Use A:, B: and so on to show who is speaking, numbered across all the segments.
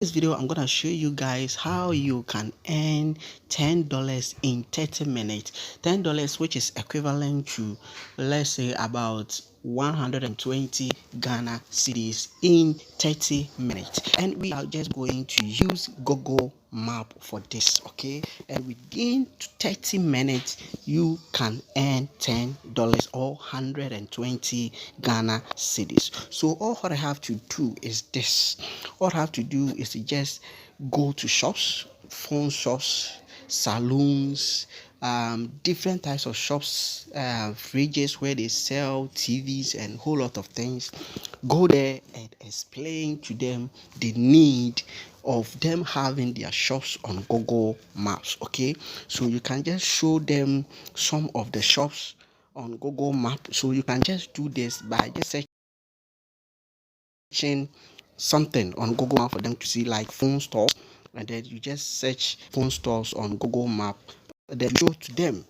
A: This video I'm gonna show you guys how you can earn $10 in 30 minutes. $10 which is equivalent to, let's say, about 120 Ghana cedis in 30 minutes. And we are just going to use Google Map for this, okay? And within 30 minutes you can earn $10 or 120 Ghana cedis. So all what I have to do is this. All I have to do is to just go to shops, phone shops, saloons, different types of shops, fridges where they sell TVs and whole lot of things. Go there and explain to them the need of them having their shops on Google Maps. Okay, so you can just show them some of the shops on Google Map. So you can just do this by just searching something on Google Map for them to see, like phone stores, and then you just search phone stores on Google Map, then show to them.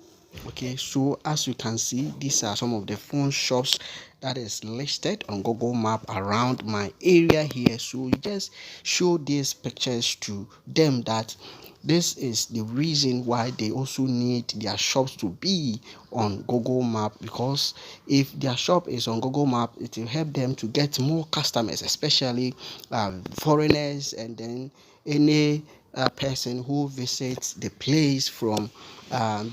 A: Okay, so as you can see, these are some of the phone shops that is listed on Google Map around my area here. So you just show these pictures to them that this is the reason why they also need their shops to be on Google Map, because if their shop is on Google Map, it will help them to get more customers, especially foreigners, and then any person who visits the place from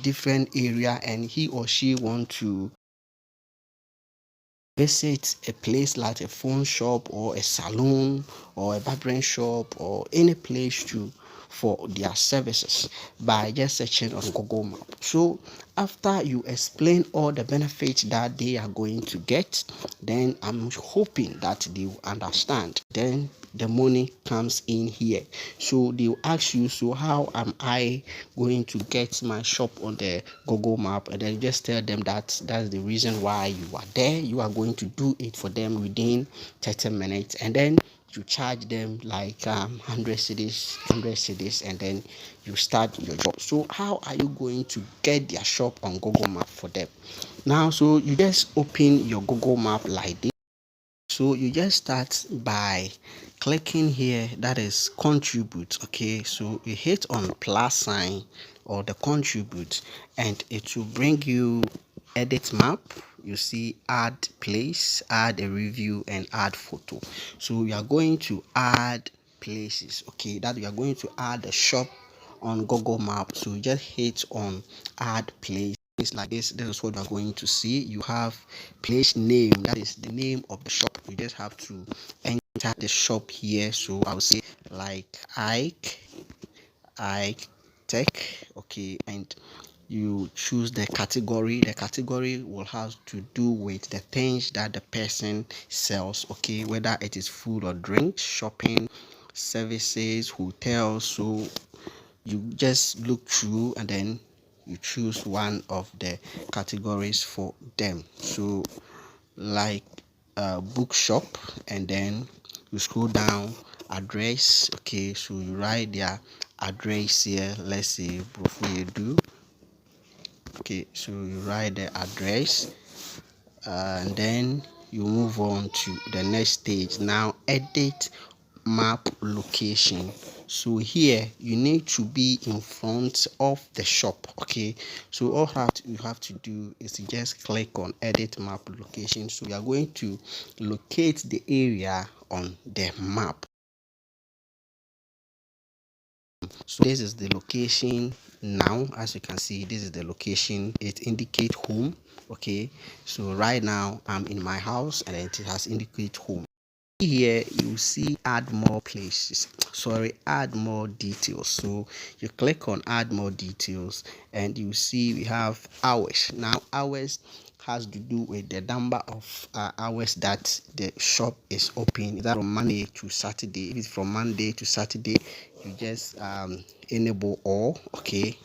A: different area and he or she want to visit a place like a phone shop or a salon or a barbering shop or any place to for their services by just searching on Google Map. So after you explain all the benefits that they are going to get, then I'm hoping that they will understand. Then the money comes in here. So they will ask you, so how am I going to get my shop on the Google Map? And then you just tell them that that's the reason why you are there. You are going to do it for them within 30 minutes, and then you charge them like 100 cedis, 100 cedis, and then you start your job. So how are you going to get their shop on Google Map for them? Now, so you just open your Google Map like this. So you just start by clicking here, that is contribute. Okay, so you hit on plus sign or the contribute, and it will bring you edit map. You see add place, add a review, and add photo. So we are going to add places. Okay, that we are going to add a shop on Google Maps. So you just hit on add place. Like this is what you are going to see. You have place name, that is the name of the shop. You just have to enter the shop here. So I'll say like Ike Tech. Okay, and you choose the category. The category will have to do with the things that the person sells. Okay, whether it is food or drink, shopping, services, hotels. So you just look through and then you choose one of the categories for them. So like bookshop, and then you scroll down address. Okay, so you write their address here. Let's say Brofuedu. Okay, so you write the address, and then you move on to the next stage. Now edit map location. So here you need to be in front of the shop. Okay, so all you have to do is to just click on edit map location. So you are going to locate the area on the map. So this is the location. Now as you can see, this is the location. It indicates home. Okay, so right now I'm in my house and it has indicate home. Here you see add more places, sorry, add more details. So you click on add more details and you see we have hours. Now hours has to do with the number of hours that the shop is open. Is that from Monday to Saturday? If it's from Monday to Saturday, you just enable all. Okay,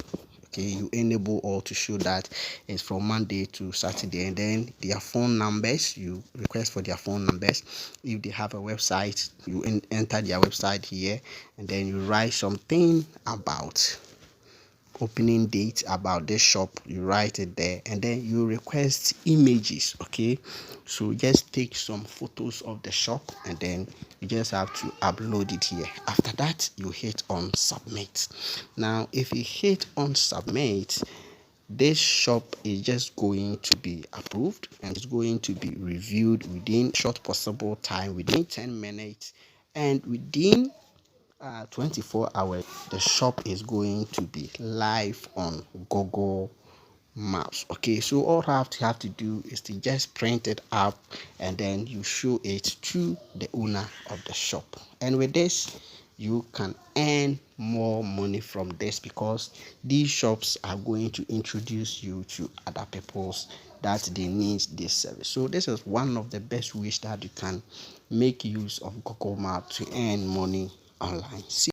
A: you enable all to show that it's from Monday to Saturday, and then their phone numbers, you request for their phone numbers. If they have a website, you enter their website here, and then you write something about opening date about this shop, you write it there, and then you request images. Okay, so just take some photos of the shop and then you just have to upload it here. After that, you hit on submit. Now if you hit on submit, this shop is just going to be approved and it's going to be reviewed within short possible time, within 10 minutes, and within 24 hours the shop is going to be live on Google Maps. Okay, so all you have to do is to just print it up and then you show it to the owner of the shop, and with this you can earn more money from this, because these shops are going to introduce you to other people's that they need this service. So this is one of the best ways that you can make use of Google Maps to earn money online. See